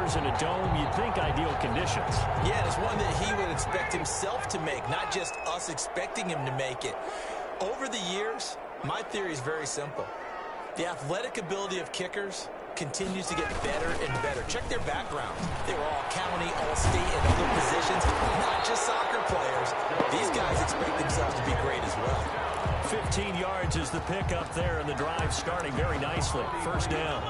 indoors in a dome, you'd think ideal conditions. Yeah, it's one that he would expect himself to make, not just us expecting him to make it. Over the years, my theory is very simple. The athletic ability of kickers continues to get better and better. Check their backgrounds. They were all county, all state, and other positions, not just soccer players. These guys expect themselves to be great as well. 15 yards is the pickup there, and the drive starting very nicely. First down.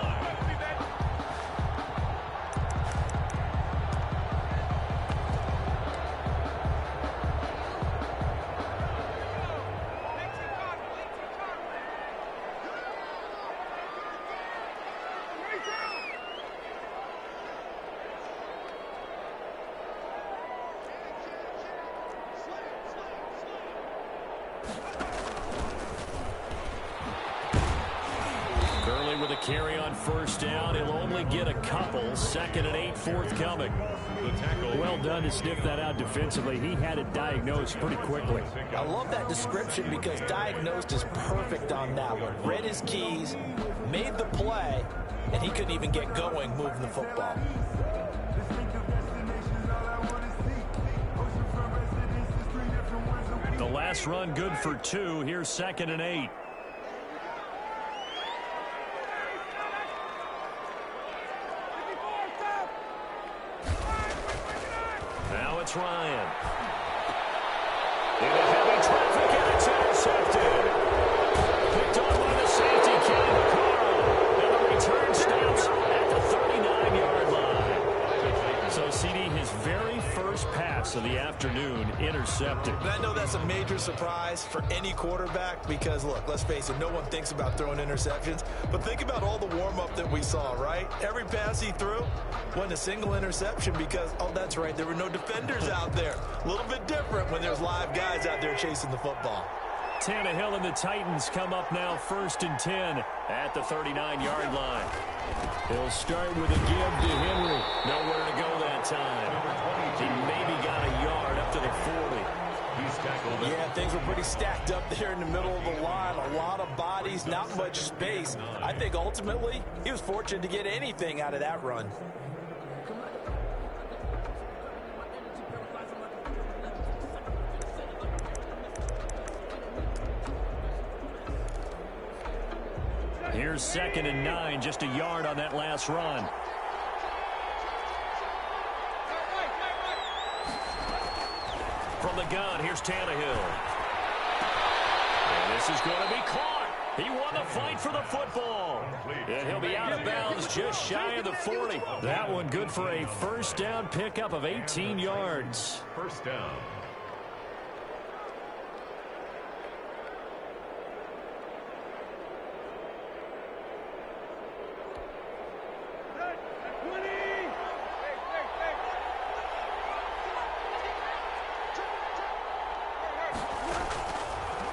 With a carry on first down, he'll only get a couple. 2nd and 8 forthcoming. Well done to sniff that out defensively. He had it diagnosed pretty quickly. I love that description because diagnosed is perfect on that one. Read his keys, made the play, and he couldn't even get going moving the football. The last run good for 2. Here's 2nd and 8. It's Ryan. In a heavy traffic, and it's intercepted. Picked on by the safety, Kenny Vaccaro. And the return stops at the 39-yard line. So, CD, his very first pass of the afternoon intercepted. And I know that's a major surprise for any quarterback because, look, let's face it, no one thinks about throwing interceptions. But think about all the warm-up that we saw, right? Every pass he threw wasn't a single interception because, oh, that's right, there were no defenders out there. A little bit different when there's live guys out there chasing the football. Tannehill and the Titans come up now 1st and 10 at the 39-yard line. He'll start with a give to Henry. Nowhere to go that time. He maybe got a yard up to the 40. Yeah, things were pretty stacked up there in the middle of the line. A lot of bodies, not much space. I think ultimately he was fortunate to get anything out of that run. Here's 2nd and 9, just a yard on that last run. From the gun, here's Tannehill. And this is going to be caught. He won the fight for the football. And he'll be out of bounds just shy of the 40. That one good for a first down pickup of 18 yards. First down.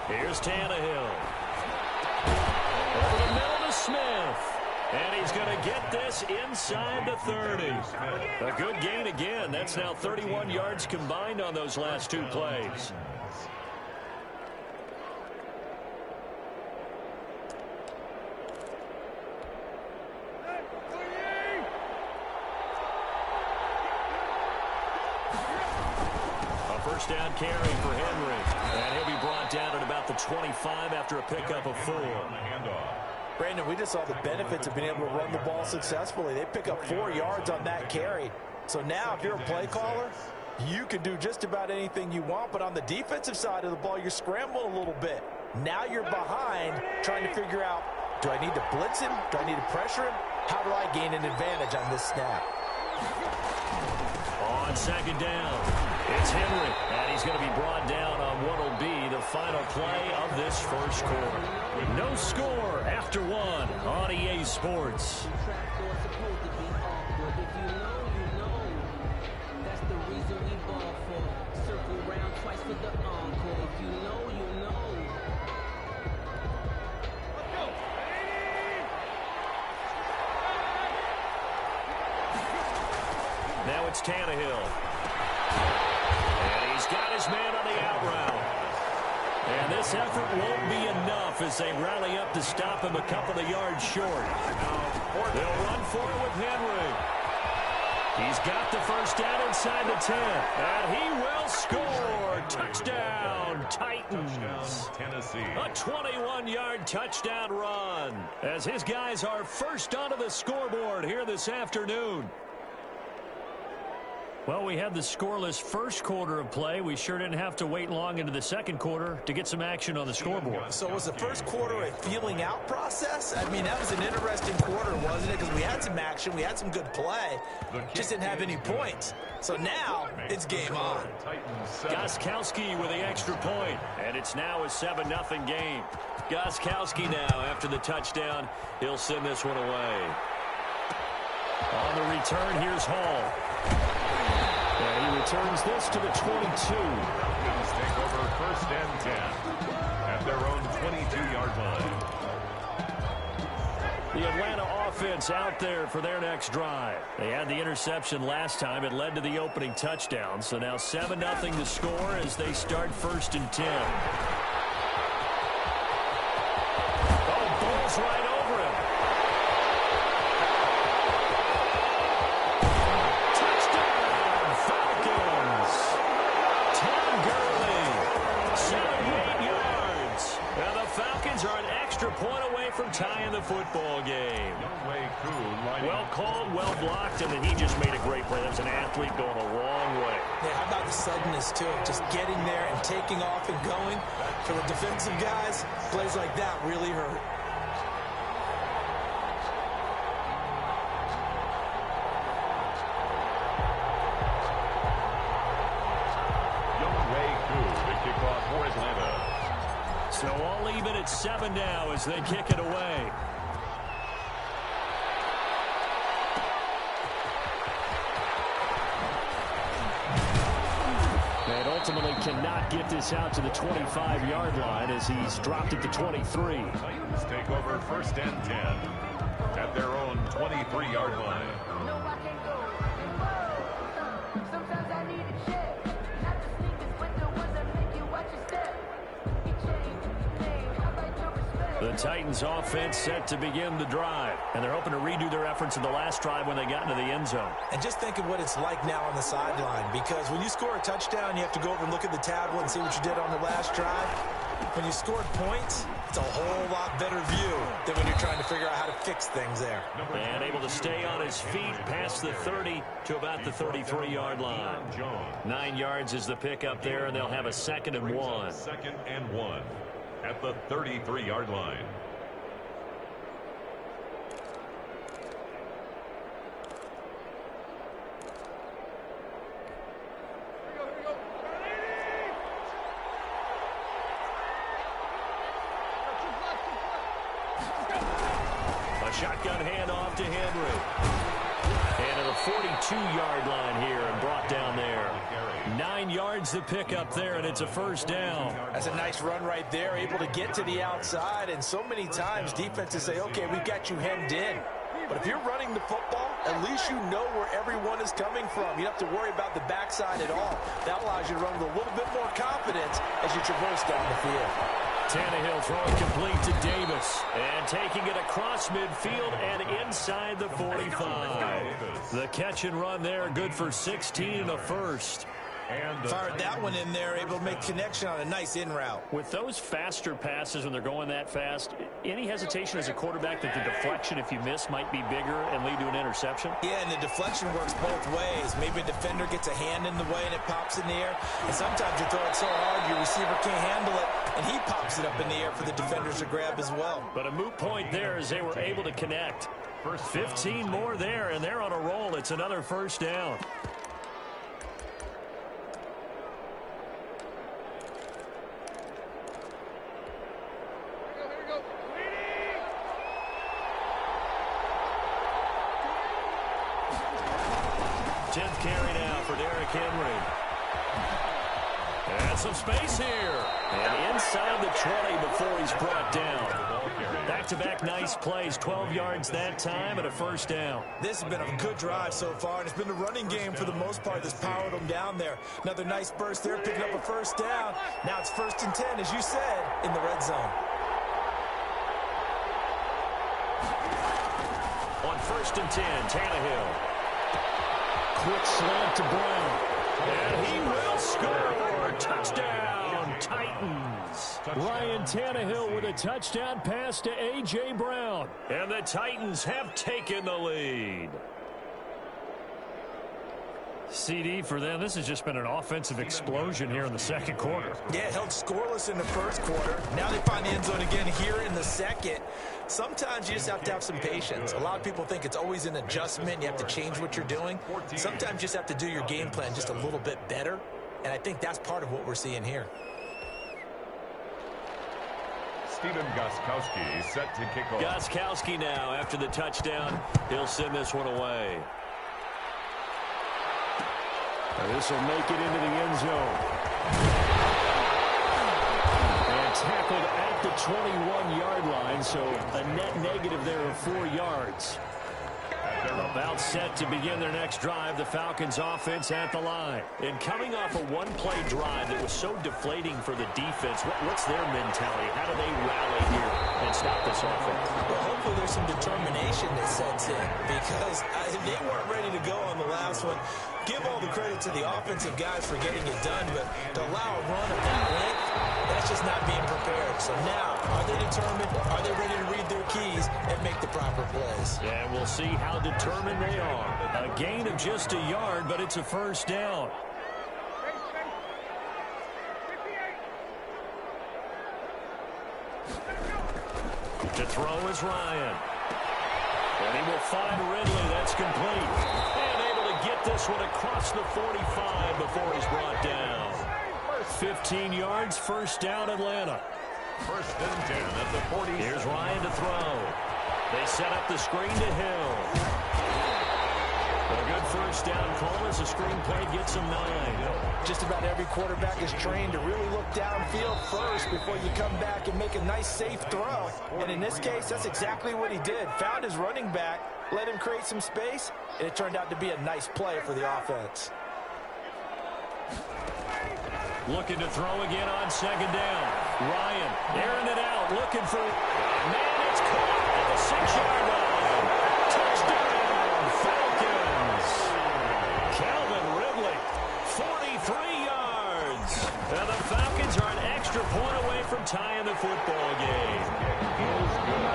Here's Tannehill. Over the middle to Smith. And he's going to get this inside the 30. A good gain again. That's now 31 yards combined on those last 2 plays. First down carry for Henry. And he'll be brought down at about the 25 after a pickup of 4. Brandon, we just saw the benefits of being able to run the ball successfully. They pick up 4 yards on that carry. So now if you're a play caller, you can do just about anything you want. But on the defensive side of the ball, you're scrambling a little bit. Now you're behind trying to figure out, do I need to blitz him? Do I need to pressure him? How do I gain an advantage on this snap? On 2nd down, it's Henry, and he's going to be brought down on what will be the final play of this first quarter. No score after 1 on EA Sports. Now it's Tannehill. And he's got his man on the out route. And this effort won't be enough as they rally up to stop him a couple of yards short. They'll run for it with Henry. He's got the first down inside the 10. And he will score. Touchdown, Titans. Tennessee. A 21-yard touchdown run as his guys are first onto the scoreboard here this afternoon. Well, we had the scoreless first quarter of play. We sure didn't have to wait long into the second quarter to get some action on the scoreboard. So was the first quarter a feeling out process? I mean, that was an interesting quarter, wasn't it? Because we had some action, we had some good play, just didn't have any points. So now it's game on. Gostkowski with the extra point, and it's now a 7-0 game. Gostkowski now after the touchdown. He'll send this one away. On the return, here's Hall. And he returns this to the 22. Let's take over first and 10 at their own 22-yard line. The Atlanta offense out there for their next drive. They had the interception last time. It led to the opening touchdown. So now 7-0 to score as they start first and 10. Oh, ball's right over him. Are an extra point away from tying the football game. Well called, well blocked, and then he just made a great play. That's an athlete going a long way. Yeah, how about the suddenness to it? Just getting there and taking off and going. For the defensive guys, plays like that really hurt. So all even at 7 now as they kick it away. And ultimately cannot get this out to the 25-yard line as he's dropped it to 23. Titans take over first and 10 at their own 23-yard line. The Titans offense set to begin the drive, and they're hoping to redo their efforts in the last drive when they got into the end zone. And just think of what it's like now on the sideline, because when you score a touchdown, you have to go over and look at the tablet and see what you did on the last drive. When you scored points, it's a whole lot better view than when you're trying to figure out how to fix things there. And able to stay on his feet past the 30 to about the 33-yard line. 9 yards is the pickup there, and they'll have a 2nd and 1. 2nd and 1 at the 33-yard line. A shotgun handoff to Henry. And at the 42-yard line here and brought down there. 9 yards to pick up there, and it's a first down. That's a nice run right there, able to get to the outside. And so many times defenses say, okay, we've got you hemmed in. But if you're running the football, at least you know where everyone is coming from. You don't have to worry about the backside at all. That allows you to run with a little bit more confidence as you traverse down the field. Tannehill throwing complete to Davis. And taking it across midfield and inside the 45. The catch and run there, good for 16 and a first. And fired that one in there, able to make connection on a nice in route. With those faster passes when they're going that fast, any hesitation as a quarterback that the deflection, if you miss, might be bigger and lead to an interception? Yeah, and the deflection works both ways. Maybe a defender gets a hand in the way and it pops in the air. And sometimes you throw it so hard your receiver can't handle it, and he pops it up in the air for the defenders to grab as well. But a moot point there as they were able to connect. 15 more there, and they're on a roll. It's another first down. Carry now for Derrick Henry. And some space here. And inside the 20 before he's brought down. Back-to-back nice plays. 12 yards that time and a first down. This has been a good drive so far, and it's been the running game for the most part that's powered them down there. Another nice burst there, picking up a first down. Now it's 1st and 10, as you said, in the red zone. On 1st and 10, Tannehill. quick slant to Brown. And he will score. Touchdown, Titans. Ryan Tannehill with a touchdown pass to A.J. Brown. And the Titans have taken the lead. CD for them, this has just been an offensive explosion here in the second quarter. Yeah, held scoreless in the first quarter. Now they find the end zone again here in the second. Sometimes you just have to have some patience. A lot of people think it's always an adjustment. You have to change what you're doing. Sometimes you just have to do your game plan just a little bit better. And I think that's part of what we're seeing here. Steven Gostkowski set to kick off. Gostkowski now after the touchdown. He'll send this one away. This will make it into the end zone. And tackled at the 21-yard line, so a net negative there of 4 yards. About set to begin their next drive, the Falcons offense at the line. And coming off a one-play drive that was so deflating for the defense, what's their mentality? How do they rally here and stop this offense? Well, hopefully there's some determination that sets in, because they weren't ready to go on the last one. Give all the credit to the offensive guys for getting it done, but to allow a run of that length, that's just not being prepared. So now, are they determined? Are they ready to read their keys and make the proper plays? Yeah, we'll see how determined they are. A gain of just a yard, but it's a first down. To throw is Ryan. And he will find Ridley. That's complete. And able to get this one across the 45 before he's brought down. 15 yards, first down, Atlanta. First and 10 at the 40. Here's Ryan to throw. They set up the screen to Hill. A good first down call as the screen play gets him 9. Just about every quarterback is trained to really look downfield first before you come back and make a nice, safe throw. And in this case, that's exactly what he did. Found his running back, let him create some space, and it turned out to be a nice play for the offense. Looking to throw again on second down. Ryan airing it out, looking for... Man, it's caught at the 6-yard line. Touchdown, Falcons. Calvin Ridley, 43 yards. And the Falcons are an extra point away from tying the football game.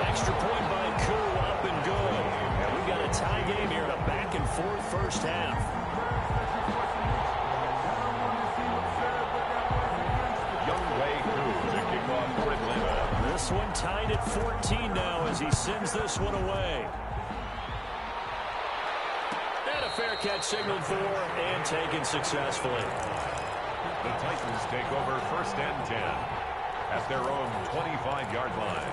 Extra point by Koo, up and good. And we've got a tie game here in a back-and-forth first half. This one tied at 14 now as he sends this one away. And a fair catch signaled for and taken successfully. The Titans take over first and 10 at their own 25-yard line.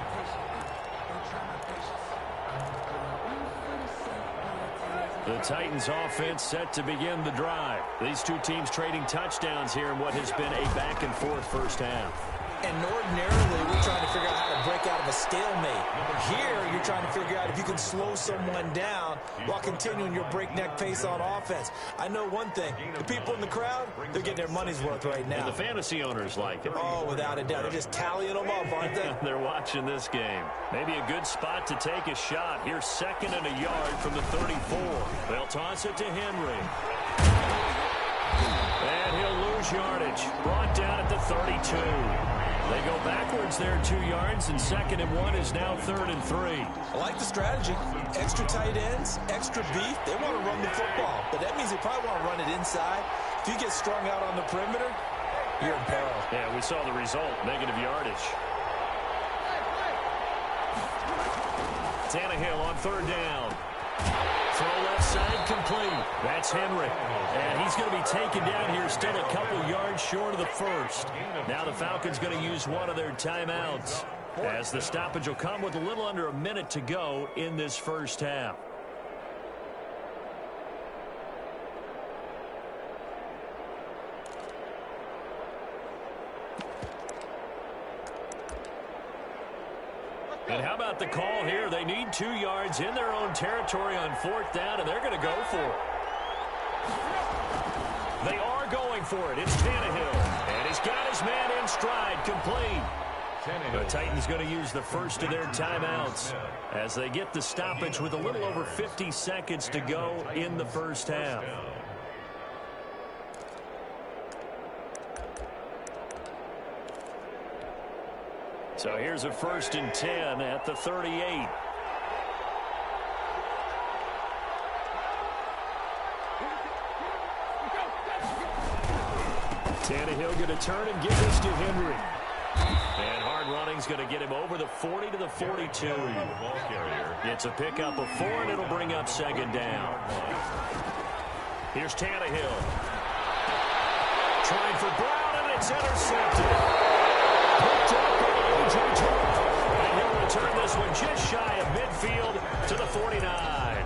The Titans offense set to begin the drive. These two teams trading touchdowns here in what has been a back-and-forth first half. And ordinarily, we're trying to figure out how to break out of a stalemate. Here, you're trying to figure out if you can slow someone down while continuing your breakneck pace on offense. I know one thing. The people in the crowd, they're getting their money's worth right now. And the fantasy owners like it. Oh, without a doubt. They're just tallying them up, aren't they? They're watching this game. Maybe a good spot to take a shot. Here's second and a yard from the 34. They'll toss it to Henry. And he'll lose yardage. Brought down at the 32. They go backwards there 2 yards, and second and 1 is now 3rd and 3. I like the strategy. Extra tight ends, extra beef. They want to run the football, but that means they probably want to run it inside. If you get strung out on the perimeter, you're in peril. Yeah, we saw the result, negative yardage. Tannehill on third down. Throw left side complete. That's Henry. And he's going to be taken down here, still a couple yards short of the first. Now the Falcons going to use one of their timeouts, as the stoppage will come with a little under a minute to go in this first half. And how about the call here? They need 2 yards in their own territory on fourth down, and they're going to go for it. They are going for it. It's Tannehill. And he's got his man in stride, complete. The Titans going to use the first of their timeouts as they get the stoppage with a little over 50 seconds to go in the first half. So here's a 1st and 10 at the 38. Tannehill going to turn and give this to Henry. And hard running's going to get him over the 40 to the 42. It's a pickup of 4, and it'll bring up 2nd down. Here's Tannehill. Trying for Brown, and it's intercepted. Picked up by A.J. Terrell. And he'll return this one just shy of midfield to the 49.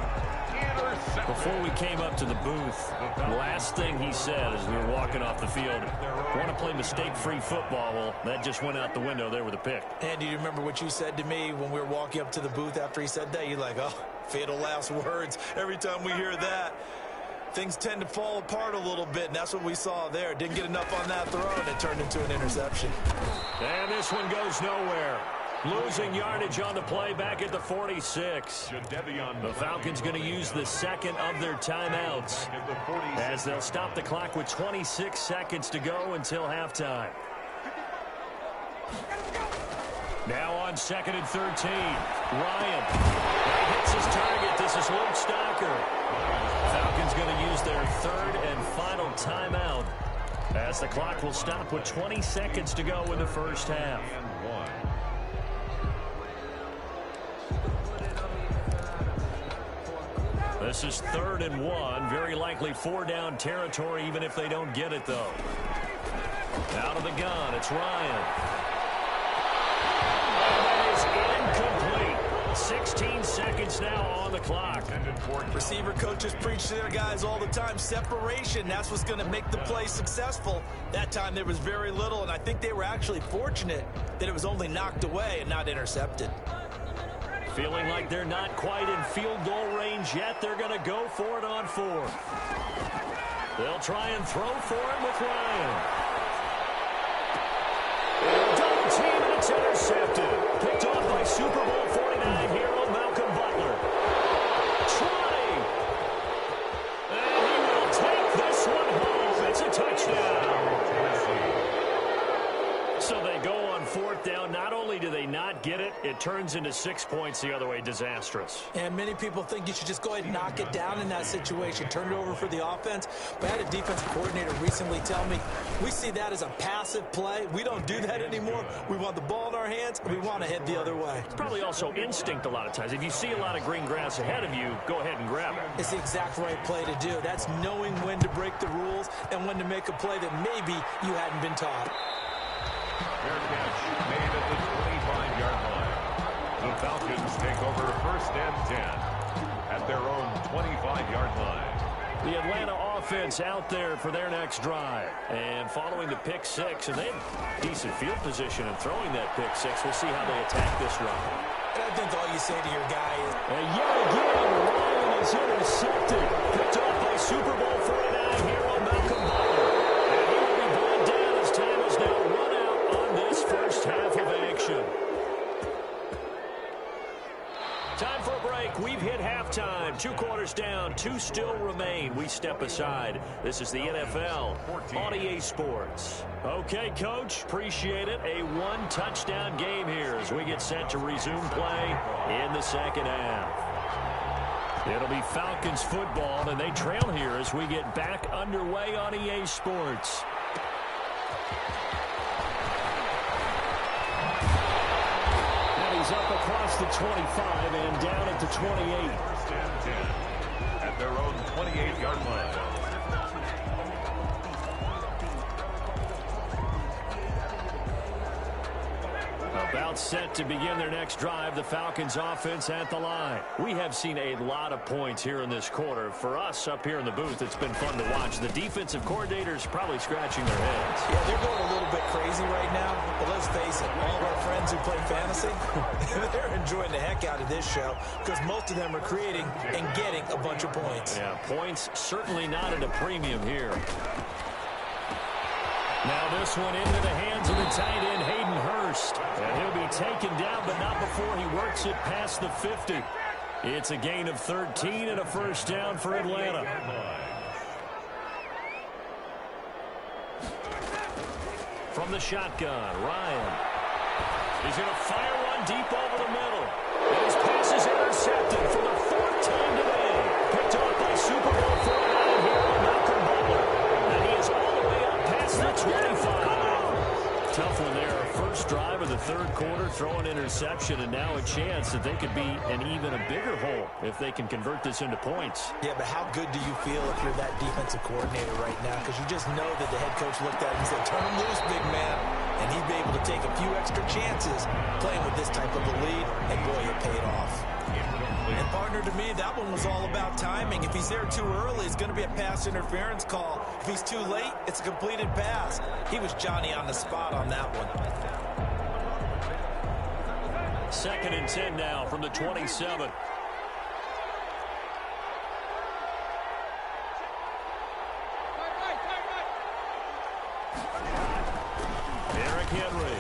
Before we came up to the booth, the last thing he said as we were walking off the field, want to play mistake-free football. Well, that just went out the window there with a pick. And do you remember what you said to me when we were walking up to the booth after he said that? You're like, oh, fatal last words. Every time we hear that, things tend to fall apart a little bit, and that's what we saw there. Didn't get enough on that throw, and it turned into an interception. And this one goes nowhere. Losing yardage on the play back at the 46. The Falcons going to use the 2nd of their timeouts as they'll stop the clock with 26 seconds to go until halftime. Now on 2nd and 13. Ryan hits his target. This is Luke Stocker. Falcons going to use their 3rd and final timeout as the clock will stop with 20 seconds to go in the first half. This is 3rd and 1. Very likely 4 down territory, even if they don't get it, though. Out of the gun, it's Ryan. That is incomplete. 16 seconds now on the clock. Receiver coaches preach to their guys all the time. Separation, that's what's going to make the play successful. That time there was very little, and I think they were actually fortunate that it was only knocked away and not intercepted. Feeling like they're not quite in field goal range yet. They're going to go for it on 4th. They'll try and throw for it with Ryan. Double team, and it's intercepted. Picked off by Super Bowl 49 hero Malcolm Butler. Trying. And he will take this one home. It's a touchdown. So they go on 4th down. Not only do they not get it, it turns into 6 points the other way. Disastrous. And many people think you should just go ahead and knock it down in that situation. Turn it over for the offense. But I had a defensive coordinator recently tell me, we see that as a passive play. We don't do that anymore. We want the ball in our hands, and we want to head the other way. It's probably also instinct a lot of times. If you see a lot of green grass ahead of you, go ahead and grab it. It's the exact right play to do. That's knowing when to break the rules and when to make a play that maybe you hadn't been taught. Fair catch made at the 25-yard line. The Falcons take over 1st and 10 at their own 25-yard line. The Atlanta offense out there for their next drive. And following the pick 6, and they have decent field position in throwing that pick 6. We'll see how they attack this run. And I think all you say to your guy is... And yet again, Ryan is intercepted. Picked off by Super Bowl 49 hero Malcolm Butler. And he will be brought down as time is now run out on this first half of action. Time for a break. We've hit halftime. 2 quarters down. 2 still remain. We step aside. This is the NFL on EA Sports. Okay, Coach. Appreciate it. A 1-touchdown game here as we get set to resume play in the second half. It'll be Falcons football, and they trail here as we get back underway on EA Sports. He's up across the 25 and down at the 28. 1st and 10 at their own 28-yard line. About set to begin their next drive, the Falcons offense at the line. We have seen a lot of points here in this quarter. For us up here in the booth, it's been fun to watch. The defensive coordinators probably scratching their heads. Yeah, they're going a little bit crazy right now. But let's face it, all of our friends who play fantasy, they're enjoying the heck out of this show because most of them are creating and getting a bunch of points. Yeah, points certainly not at a premium here. Now this one into the hands of the tight end, Hayden Hurst. And he'll be taken down, but not before he works it past the 50. It's a gain of 13 and a first down for Atlanta. From the shotgun, Ryan. He's going to fire one deep over the middle. And his pass is intercepted for the fourth time today. Picked off by Super Bowl 49 hero Malcolm Butler. And he is all the way up past the 25. Tough one there. First drive of the third quarter, throw an interception, and now a chance that they could be an even a bigger hole if they can convert this into points. Yeah, but how good do you feel if you're that defensive coordinator right now? Because you just know that the head coach looked at it and said, turn him loose, big man. And he'd be able to take a few extra chances playing with this type of a lead, and boy, it paid off. And partner, to me, that one was all about timing. If he's there too early, it's going to be a pass interference call. If he's too late, it's a completed pass. He was Johnny on the spot on that one. 2nd and 10 now from the 27. Derrick Henry.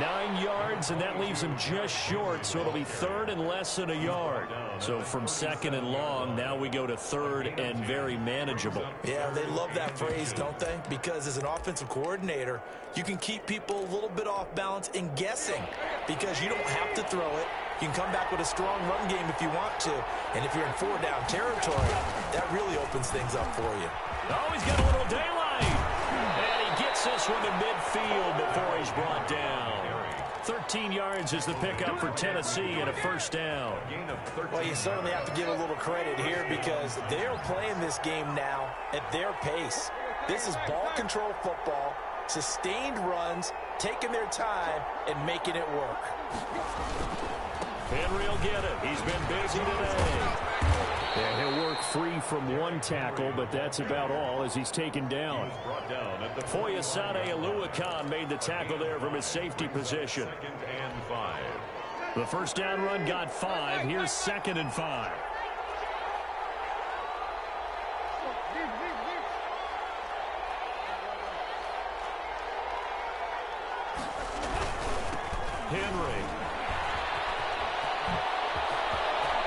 9 yards, and that leaves him just short, so it'll be 3rd and less than a yard. So from 2nd and long, now we go to 3rd and very manageable. Yeah, they love that phrase, don't they? Because as an offensive coordinator, you can keep people a little bit off balance and guessing because you don't have to throw it. You can come back with a strong run game if you want to. And if you're in 4-down territory, that really opens things up for you. Oh, he's got a little daylight. And he gets this one to midfield before he's brought down. 13 yards is the pickup for Tennessee and a first down. Well, you certainly have to give a little credit here because they're playing this game now at their pace. This is ball control football, sustained runs, taking their time, and making it work. Henry will get it. He's been busy today. And he'll work free from one tackle, but that's about all as he's taken down. Foyesade Oluwakan made the tackle there from his safety position. The first down run got 5. Here's 2nd and 5. Henry.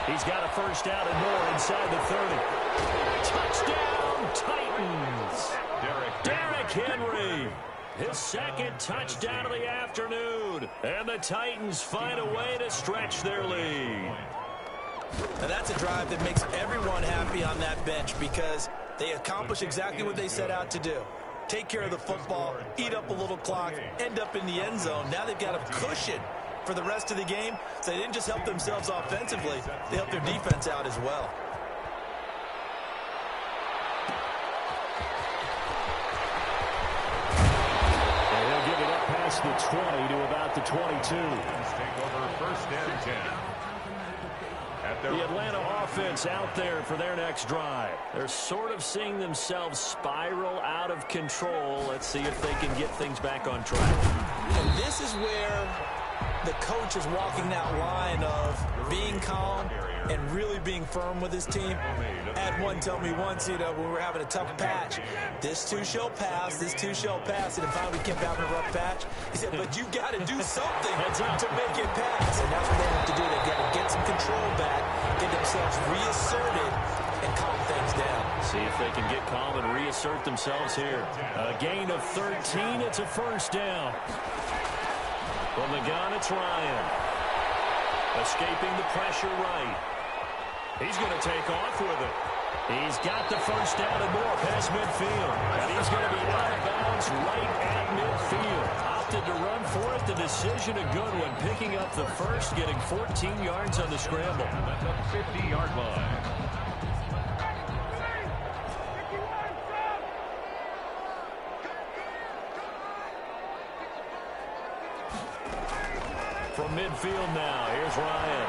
He's got a first down and more inside the 30. Touchdown, Titans. Derrick Henry. His 2nd touchdown of the afternoon. And the Titans find a way to stretch their lead. Now that's a drive that makes everyone happy on that bench because they accomplish exactly what they set out to do. Take care of the football, eat up a little clock, end up in the end zone. Now they've got a cushion for the rest of the game, so they didn't just help themselves offensively, they helped their defense out as well. And he'll give it up past the 20 to about the 22. Take over 1st and 10. The Atlanta offense out there for their next drive. They're sort of seeing themselves spiral out of control. Let's see if they can get things back on track. And this is where the coach is walking that line of being calm and really being firm with his team. I had one tell me once, when we were having a tough patch, this too shall pass, this too shall pass, and finally we kept having a rough patch. He said, but you got to do something to make it pass, and that's what they have to do. They've got to get some control back, get themselves reasserted, and calm things down. See if they can get calm and reassert themselves here. A gain of 13, it's a first down. From the gun, it's Ryan. Escaping the pressure right. He's going to take off with it. He's got the first down and more past midfield. And he's going to be out of bounds right at midfield. Opted to run for it. The decision a good one. Picking up the first, getting 14 yards on the scramble. At the 50-yard line. From midfield now, here's Ryan.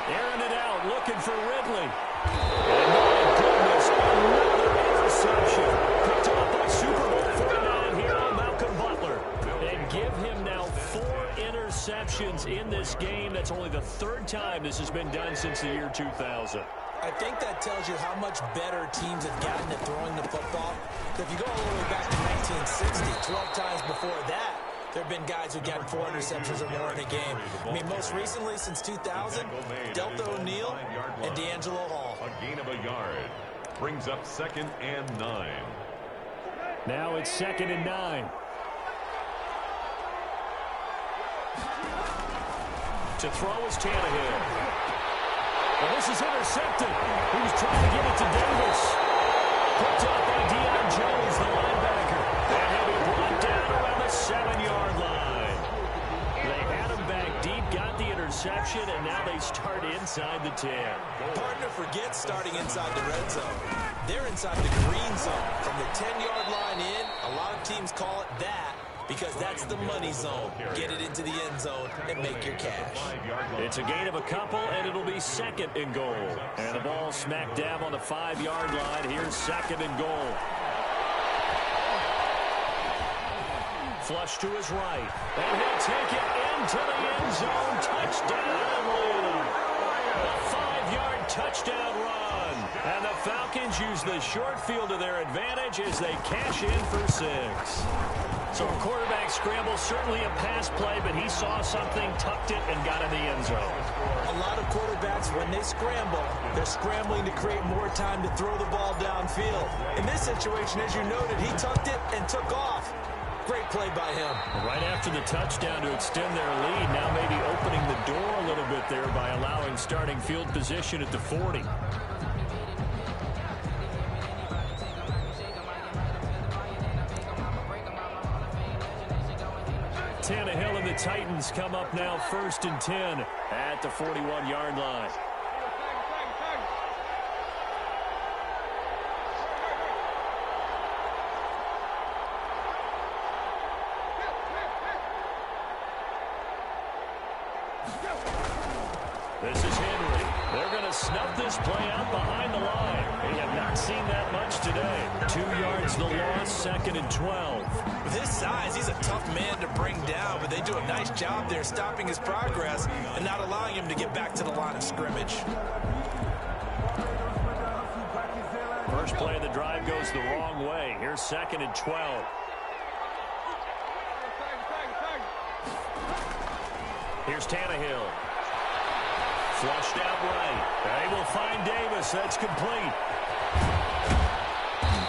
Airing it out, looking for Ridley. And my goodness, another interception. Picked off by Super Bowl 49 hero Malcolm Butler. And give him now 4 interceptions in this game. That's only the 3rd time this has been done since the year 2000. I think that tells you how much better teams have gotten at throwing the football. If you go all the way back to 1960, 12 times before that, there have been guys who got 4 interceptions or more in a game. I mean, most recently, since 2000, Delta O'Neal and D'Angelo Hall. A gain of a yard. Brings up 2nd and 9. Now it's 2nd and 9. To throw is Tannehill. Well, this is intercepted. He was trying to get it to Davis. Picked up by Deion Jones, the linebacker. And he'll be brought down around the 7-yard line. They had him back deep, got the interception, and now they start inside the 10. Partner forgets starting inside the red zone. They're inside the green zone. From the 10-yard line in, a lot of teams call it that because that's the money zone. Get it into the end zone and make your cash. It's a gain of a couple, and it'll be 2nd and goal. And the ball smack dab on the 5-yard line. Here's 2nd and goal. Flush to his right. And he'll take it into the end zone. Touchdown, Atlanta. A 5-yard touchdown run. And the Falcons use the short field to their advantage as they cash in for 6. So a quarterback scramble, certainly a pass play, but he saw something, tucked it, and got in the end zone. A lot of quarterbacks, when they scramble, they're scrambling to create more time to throw the ball downfield. In this situation, as you noted, he tucked it and took off. Great play by him. Right after the touchdown to extend their lead, now maybe opening the door a little bit there by allowing starting field position at the 40. Tannehill and the Titans come up now 1st and 10 at the 41-yard line. This is Henry. They're going to snuff this play out behind the line. They have not seen that much today. 2 yards the loss, 2nd and 12. With his size, he's a tough man to bring down, but they do a nice job there stopping his progress and not allowing him to get back to the line of scrimmage. First play of the drive goes the wrong way. Here's 2nd and 12. Here's Tannehill. Flushed out right. They will find Davis. That's complete.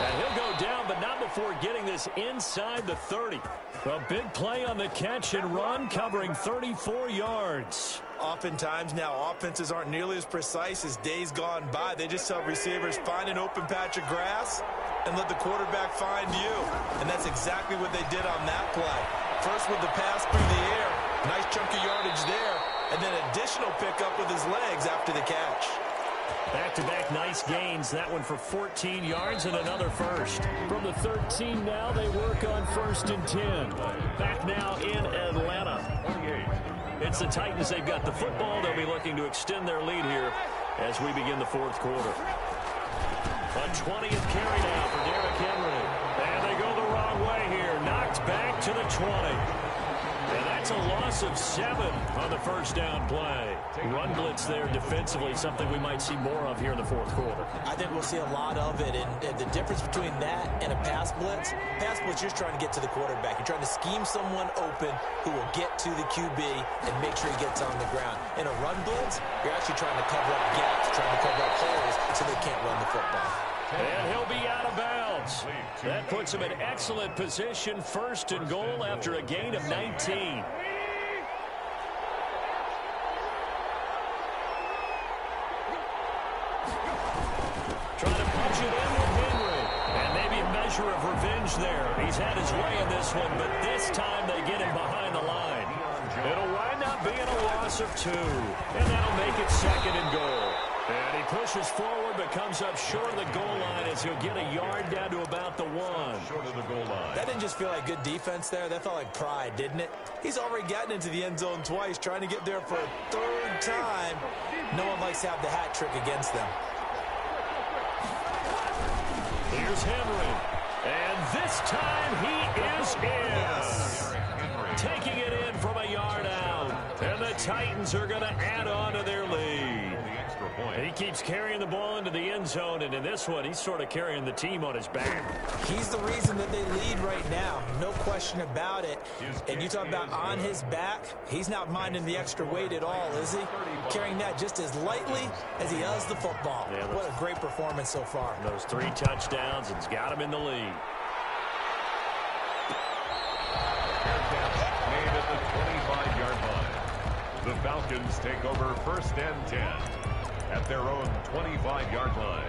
And he'll go down, but not before getting this inside the 30. A big play on the catch and run, covering 34 yards. Oftentimes now, offenses aren't nearly as precise as days gone by. They just tell receivers, find an open patch of grass and let the quarterback find you. And that's exactly what they did on that play. First with the pass through the air. Nice chunk of yardage there. And then additional pickup with his legs after the catch. Back-to-back nice gains. That one for 14 yards and another first. From the 13 now, they work on 1st and 10. Back now in Atlanta. It's the Titans. They've got the football. They'll be looking to extend their lead here as we begin the 4th quarter. A 20th carry now for Derrick Henry. And they go the wrong way here. Knocked back to the 20. And that's a loss of 7 on the first down play. Run blitz there defensively, something we might see more of here in the 4th quarter. I think we'll see a lot of it. And the difference between that and a pass blitz, you're just trying to get to the quarterback. You're trying to scheme someone open who will get to the QB and make sure he gets on the ground. In a run blitz, you're actually trying to cover up gaps, trying to cover up holes so they can't run the football. And he'll be out of bounds. That puts him in excellent position, 1st and goal after a gain of 19. Trying to punch it in with Henry. And maybe a measure of revenge there. He's had his way in this one, but this time they get him behind the line. It'll wind up being a loss of 2. And that'll make it 2nd and goal. And he pushes forward, but comes up short of the goal line as he'll get a yard down to about the 1. Short of the goal line. That didn't just feel like good defense there. That felt like pride, didn't it? He's already gotten into the end zone twice, trying to get there for a 3rd time. No one likes to have the hat trick against them. Here's Henry. And this time he is in. Taking it in from a yard out. And the Titans are going to add on to their lead. He keeps carrying the ball into the end zone, and in this one, he's sort of carrying the team on his back. He's the reason that they lead right now. No question about it. And you talk about on his back, he's not minding the extra weight at all, is he? Carrying that just as lightly as he does the football. Yeah, what a great performance so far. Those 3 touchdowns, and he's got him in the lead. Made at the 25-yard line. The Falcons take over first and 10 at their own 25-yard line.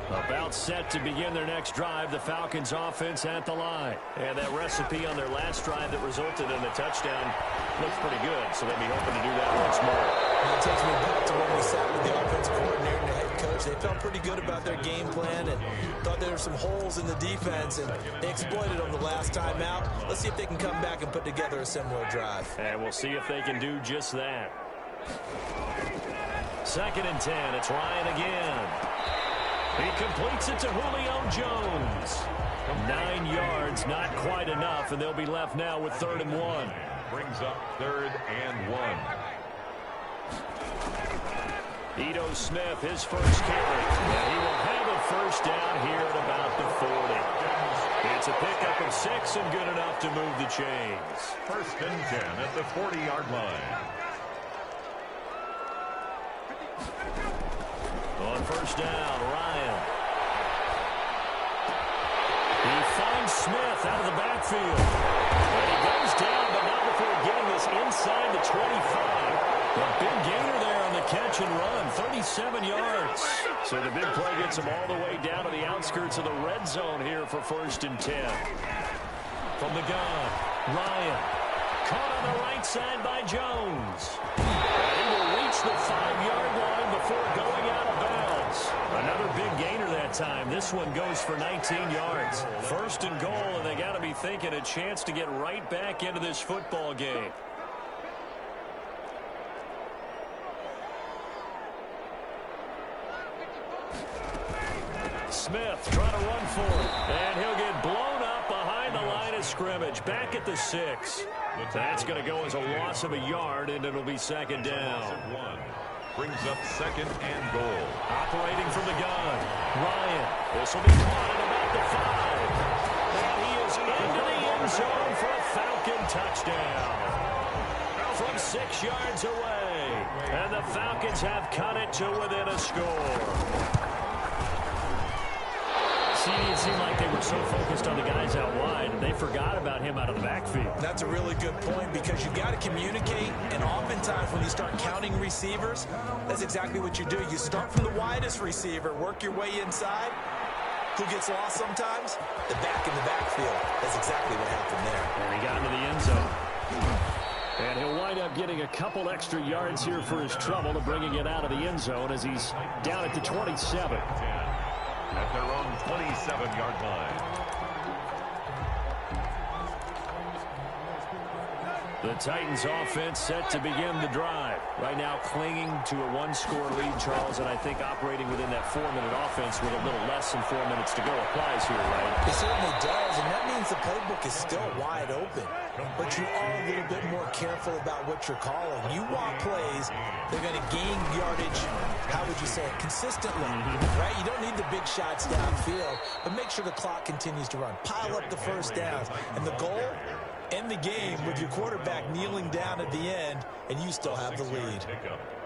About set to begin their next drive, the Falcons offense at the line. And that recipe on their last drive that resulted in a touchdown looks pretty good, so they'll be hoping to do that once more. That takes me back to when we sat with the offensive coordinator and the head coach. They felt pretty good about their game plan and thought there were some holes in the defense, and they exploited them the last time out. Let's see if they can come back and put together a similar drive. And we'll see if they can do just that. 2nd and 10. It's Ryan again. He completes it to Julio Jones. 9 yards, not quite enough, and they'll be left now with 3rd and 1. Brings up 3rd and 1. Ito Smith, his first carry. And he will have a first down here at about the 40. It's a pickup of 6 and good enough to move the chains. 1st and 10 at the 40-yard line. On first down, Ryan. He finds Smith out of the backfield. And he goes down, but not before getting this inside the 25. A big gainer there on the catch and run, 37 yards. So the big play gets him all the way down to the outskirts of the red zone here for 1st and 10. From the gun, Ryan. Caught on the right side by Jones. He will reach the 5-yard line before going out of bounds. Another big gainer that time. This one goes for 19 yards. 1st and goal, and they got to be thinking a chance to get right back into this football game. Smith trying to run for it, and he'll get blown up behind the line of scrimmage. Back at the 6. That's going to go as a loss of a yard, and it'll be 2nd down. Brings up 2nd and goal. Operating from the gun, Ryan. This will be caught at about the 5. And he is into the end zone for a Falcon touchdown. From 6 yards away. And the Falcons have cut it to within a score. It seemed like they were so focused on the guys out wide, and they forgot about him out of the backfield. That's a really good point, because you got to communicate, and oftentimes when you start counting receivers, that's exactly what you do. You start from the widest receiver, work your way inside. Who gets lost sometimes? The back in the backfield. That's exactly what happened there. And he got into the end zone. And he'll wind up getting a couple extra yards here for his trouble to bringing it out of the end zone as he's down at the 27. At their own 27-yard line. The Titans offense set to begin the drive. Right now clinging to a 1-score lead, Charles, and I think operating within that 4-minute offense with a little less than 4 minutes to go applies here, right? It certainly does, and that means the playbook is still wide open. But you are a little bit more careful about what you're calling. You want plays, they're going to gain yardage, how would you say it, consistently, right? You don't need the big shots downfield, but make sure the clock continues to run. Pile up the first downs, and the goal, end the game with your quarterback kneeling down at the end, and you still have the lead.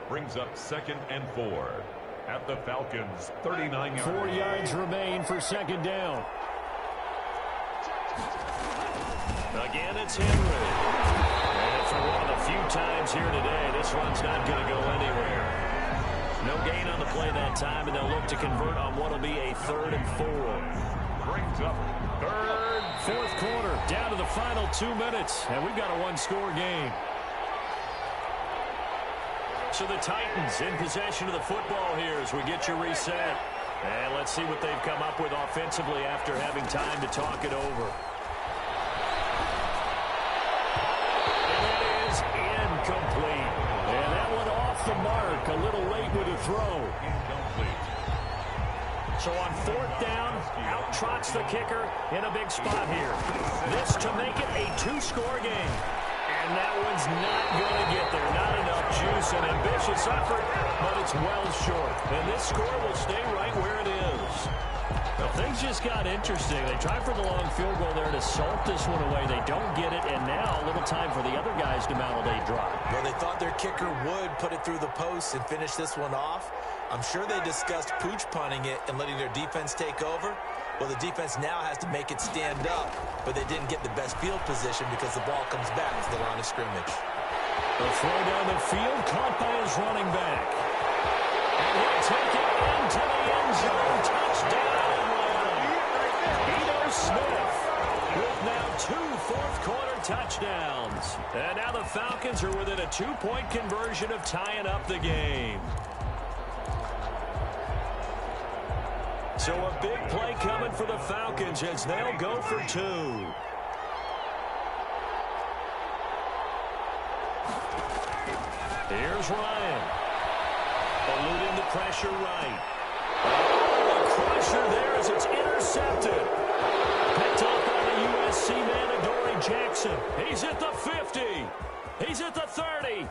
Brings up 2nd and 4 at the Falcons' 39-yard line. 4 yards remain for 2nd down. Again, it's Henry. And for one of the few times here today, this one's not going to go anywhere. No gain on the play that time, and they'll look to convert on what will be a 3rd and 4. Brings up 3rd. 4th quarter, down to the final 2 minutes, and we've got a 1-score game. So the Titans in possession of the football here as we get you reset. And let's see what they've come up with offensively after having time to talk it over. And that is incomplete. And that one off the mark, a little late with a throw. Incomplete. So on 4th down, out trots the kicker in a big spot here. This to make it a 2-score game. And that one's not going to get there. Not enough juice, an ambitious effort, but it's well short. And this score will stay right where it is. Now, things just got interesting. They tried for the long field goal there to salt this one away. They don't get it, and now a little time for the other guys to mount a late drive. Well, they thought their kicker would put it through the post and finish this one off. I'm sure they discussed pooch punting it and letting their defense take over. Well, the defense now has to make it stand up, but they didn't get the best field position because the ball comes back to the line of scrimmage. The throw down the field, caught by his running back. And he'll take it into the end zone. Touchdown, Atlanta. Ito Smith with now 2 fourth-quarter touchdowns. And now the Falcons are within a 2-point conversion of tying up the game. So a big play coming for the Falcons as they'll go for 2. Here's Ryan. Eluding the pressure right. Oh, a crusher there as it's intercepted. Picked off by the USC man, Adoree Jackson. He's at the 50. He's at the 30.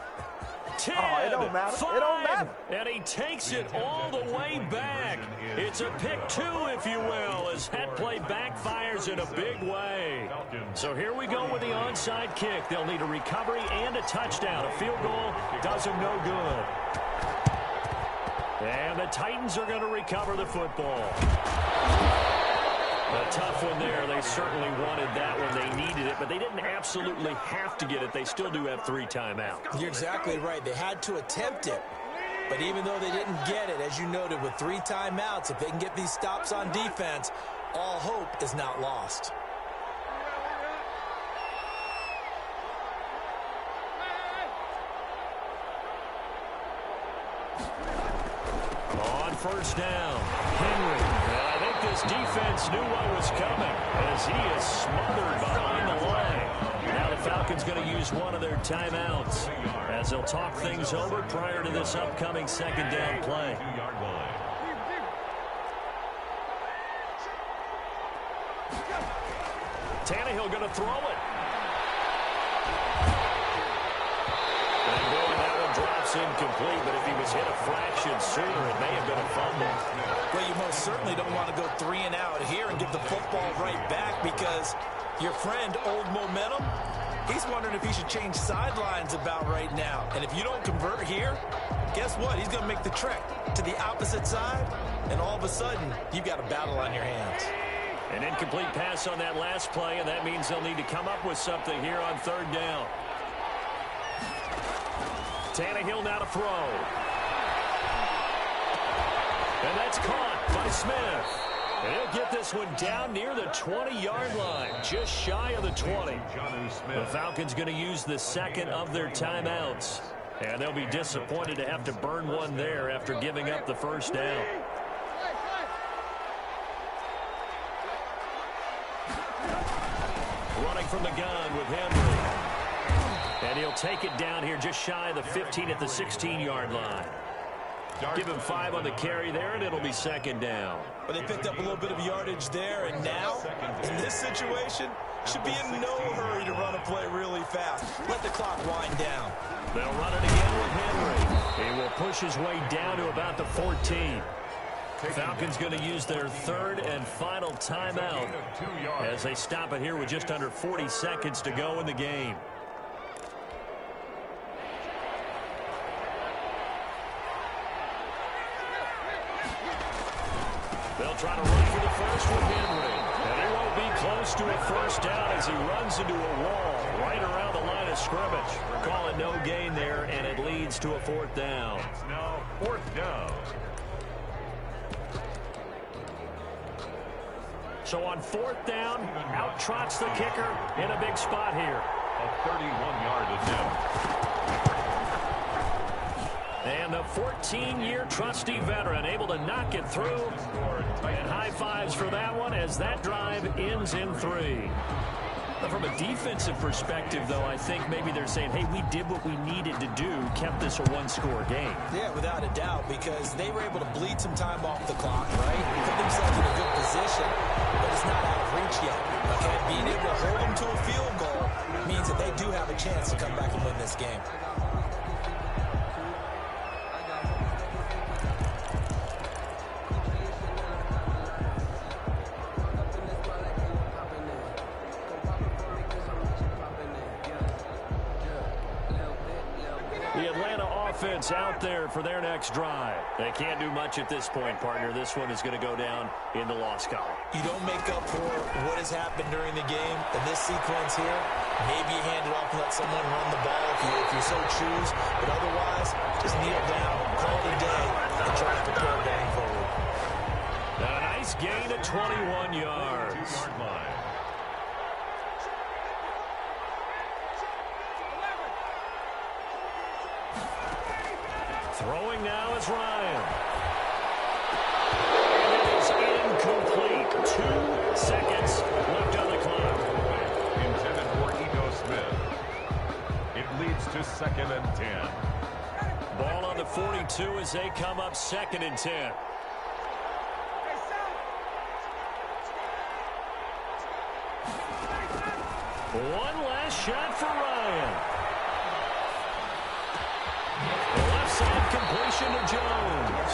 10, it don't matter. 5, it don't matter. And he takes it all the way back. It's a pick 2, if you will, as that play backfires in a big way. So here we go with the onside kick. They'll need a recovery and a touchdown. A field goal does them no good. And the Titans are going to recover the football. A tough one there. They certainly wanted that one. They needed it, but they didn't absolutely have to get it. They still do have 3 timeouts. You're exactly right. They had to attempt it. But even though they didn't get it, as you noted, with 3 timeouts, if they can get these stops on defense, all hope is not lost. On first down, Henry. I think this defense knew what was coming as he is smothered behind the line. Now the Falcons going to use one of their timeouts as they'll talk things over prior to this upcoming second down play. Tannehill going to throw it. Drops incomplete, but if he was hit a fraction sooner, it may have been a fumble. Well, you most certainly don't want to go 3 and out here and give the football right back because your friend, Old Momentum, he's wondering if he should change sidelines about right now. And if you don't convert here, guess what? He's going to make the trek to the opposite side, and all of a sudden, you've got a battle on your hands. An incomplete pass on that last play, and that means they'll need to come up with something here on third down. Tannehill now to throw. And that's caught by Smith. And he'll get this one down near the 20-yard line, just shy of the 20. The Falcons going to use the second of their timeouts. And they'll be disappointed to have to burn one there after giving up the first down. Running from the gun with Henry. And he'll take it down here just shy of the 15 at the 16-yard line. Give him 5 on the carry there, and it'll be second down. But they picked up a little bit of yardage there, and now, in this situation, should be in no hurry to run a play really fast. Let the clock wind down. They'll run it again with Henry. He will push his way down to about the 14. Falcons going to use their third and final timeout as they stop it here with just under 40 seconds to go in the game. They'll try to run for the first with Henry. And he won't be close to a first down as he runs into a wall right around the line of scrimmage. Call it no gain there, and it leads to a fourth down. It's now fourth down. So on fourth down, out trots the kicker in a big spot here. A 31-yard attempt. And the 14-year trusty veteran able to knock it through. And high fives for that one as that drive ends in 3. But from a defensive perspective, though, I think maybe they're saying, hey, we did what we needed to do, kept this a one-score game. Yeah, without a doubt, because they were able to bleed some time off the clock, right? Put themselves in a good position, but it's not out of reach yet. Okay, being able to hold them to a field goal means that they do have a chance to come back and win this game. offense out there for their next drive. They can't do much at this point, partner. This one is going to go down in the loss column. You don't make up for what has happened during the game. In this sequence here, maybe you hand it off and let someone run the ball if you so choose. But otherwise, just kneel down, call it a day, and try to prepare going forward. A nice gain of 21 yards. 2-yard line. Throwing now is Ryan. And it is incomplete. 2 seconds left on the clock. Intended for Ito Smith. It leads to 2nd and 10. Ball on the 42 as they come up 2nd and 10. One last shot for Ryan. Left side completion to Jones.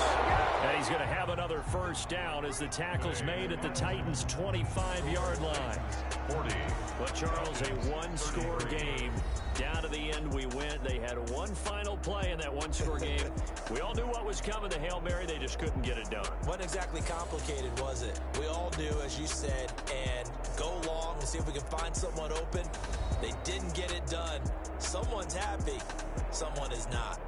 And he's going to have another first down as the tackle's made at the Titans' 25-yard line. 40. But, Charles, a one-score game. Down to the end we went. They had one final play in that one-score game. We all knew what was coming, the Hail Mary. They just couldn't get it done. Wasn't exactly complicated, was it? We all knew, as you said, and go long and see if we can find someone open. They didn't get it done. Someone's happy. Someone is not.